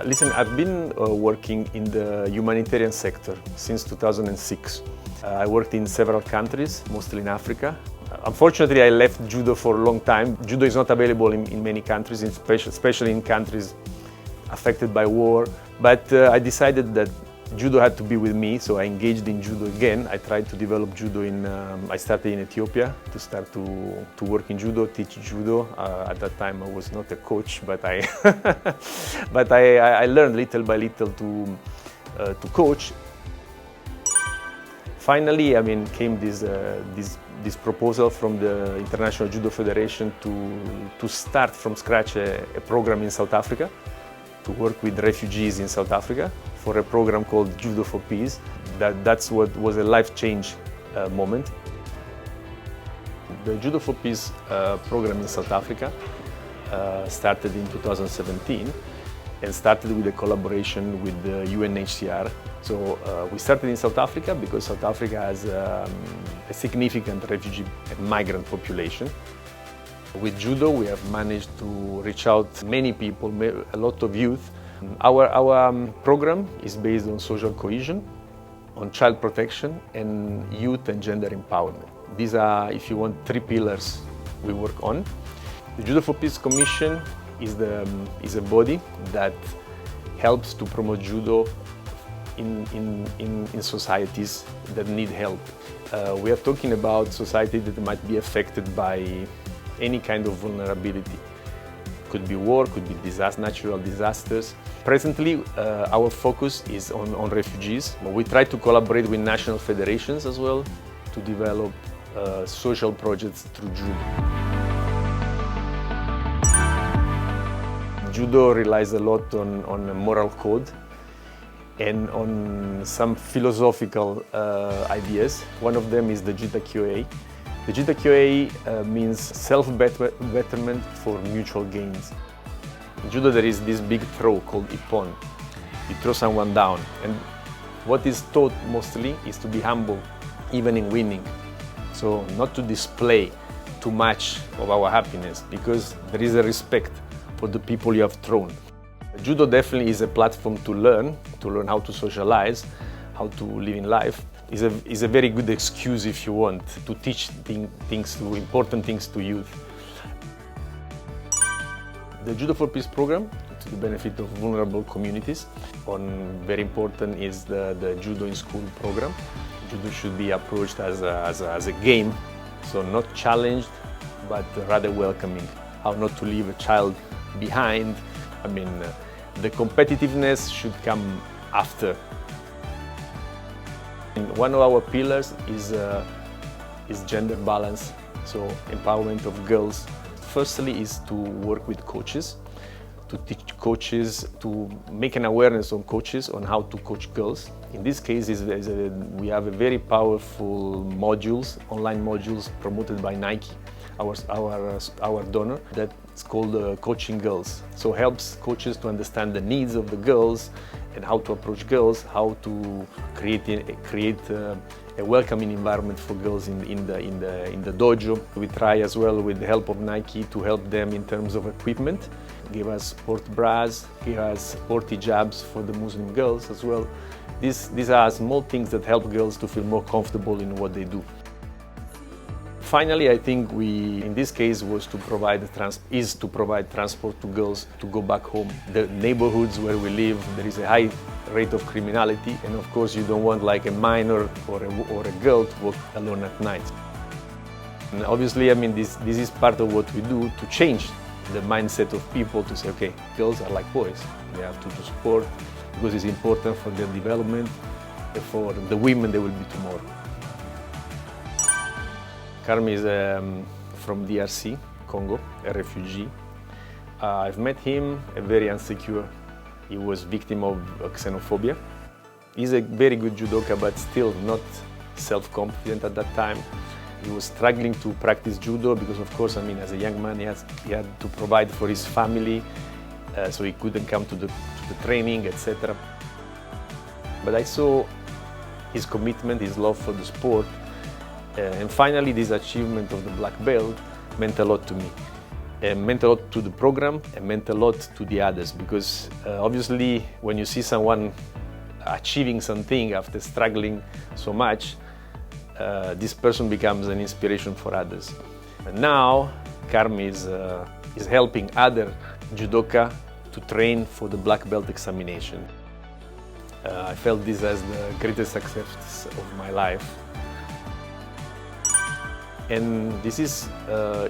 Listen, I've been working in the humanitarian sector since 2006. I worked in several countries, mostly in Africa. Unfortunately, I left judo for a long time. Judo is not available in many countries, especially in countries affected by war. But I decided that judo had to be with me, so I engaged in judo again. I tried to develop judo I started in Ethiopia to start to work in judo, teach judo. At that time I was not a coach, but I learned little by little to coach. Finally, came this proposal from the International Judo Federation to start from scratch a program in South Africa, to work with refugees in South Africa for a program called Judo for Peace. That's what was a life change moment. The Judo for Peace program in South Africa started in 2017 and started with a collaboration with the UNHCR. So we started in South Africa because South Africa has a significant refugee and migrant population. With judo, we have managed to reach out many people, a lot of youth. Our program is based on social cohesion, on child protection, and youth and gender empowerment. These are, if you want, three pillars we work on. The Judo for Peace Commission is a body that helps to promote judo in societies that need help. We are talking about society that might be affected by any kind of vulnerability. Could be war, could be natural disasters. Presently, our focus is on refugees. We try to collaborate with national federations as well to develop social projects through judo. Judo relies a lot on a moral code and on some philosophical ideas. One of them is the Jita Kyoei. The Jita Kyoei means self-betterment for mutual gains. In judo there is this big throw called ippon. You throw someone down, and what is taught mostly is to be humble, even in winning. So not to display too much of our happiness, because there is a respect for the people you have thrown. Judo definitely is a platform to learn how to socialize, how to live in life. Is a very good excuse, if you want, to teach important things to youth. The Judo for Peace program, to the benefit of vulnerable communities. Very important is the Judo in School program. Judo should be approached as a game, so not challenged, but rather welcoming. How not to leave a child behind. The competitiveness should come after. One of our pillars is gender balance, so empowerment of girls. Firstly is to work with coaches, to teach coaches, to make an awareness on coaches on how to coach girls. In this case, we have a very powerful online modules promoted by Nike, our donor, that's called Coaching Girls. So helps coaches to understand the needs of the girls and how to approach girls, how to create a welcoming environment for girls in the dojo. We try as well, with the help of Nike, to help them in terms of equipment, give us sport bras, give us sport hijabs for the Muslim girls as well. These are small things that help girls to feel more comfortable in what they do. Finally, I think in this case, was to provide transport to girls to go back home. The neighborhoods where we live, there is a high rate of criminality, and of course you don't want like a minor or a girl to walk alone at night. And obviously, this is part of what we do to change the mindset of people, to say, okay, girls are like boys. They have to do sport because it's important for their development, for the women they will be tomorrow. Carmi is from DRC, Congo, a refugee. I've met him, very insecure. He was victim of xenophobia. He's a very good judoka, but still not self-confident at that time. He was struggling to practice judo because, of course, I mean, as a young man, he had to provide for his family, so he couldn't come to the training, etc. But I saw his commitment, his love for the sport, and finally this achievement of the black belt meant a lot to me. It meant a lot to the program and meant a lot to the others, because obviously when you see someone achieving something after struggling so much, this person becomes an inspiration for others. And now Carmi is helping other judoka to train for the black belt examination. I felt this as the greatest success of my life. And this is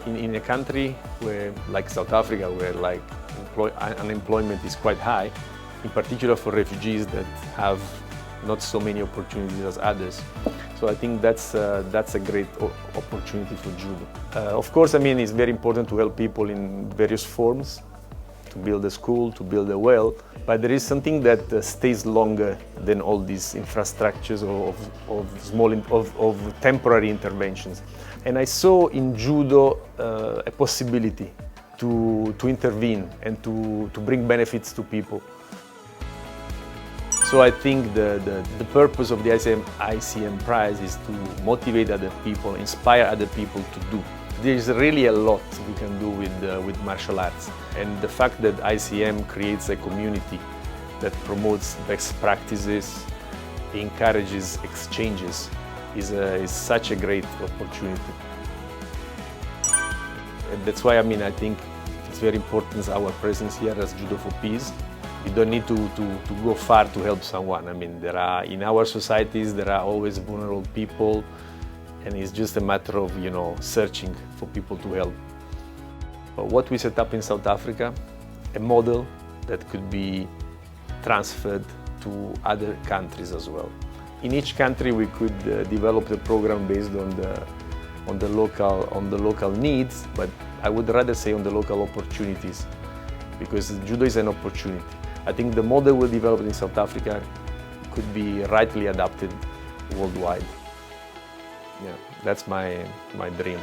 in a country where, like South Africa, where like unemployment is quite high, in particular for refugees that have not so many opportunities as others. So I think that's a great opportunity for judo. Of course, I mean, it's very important to help people in various forms, to build a school, to build a well, but there is something that stays longer than all these infrastructures of temporary interventions. And I saw in judo a possibility to intervene and to bring benefits to people. So I think the purpose of the ICM prize is to motivate other people, inspire other people to do. There's really a lot we can do with martial arts. And the fact that ICM creates a community that promotes best practices, encourages exchanges, is such a great opportunity. And that's why, I mean, I think it's very important our presence here as Judo for Peace. You don't need to go far to help someone. I mean, in our societies, there are always vulnerable people, and it's just a matter of, searching for people to help. But what we set up in South Africa, a model that could be transferred to other countries as well. In each country, we could develop the program based on the local needs, but I would rather say on the local opportunities, because judo is an opportunity. I think the model we developed in South Africa could be rightly adapted worldwide. Yeah, that's my dream.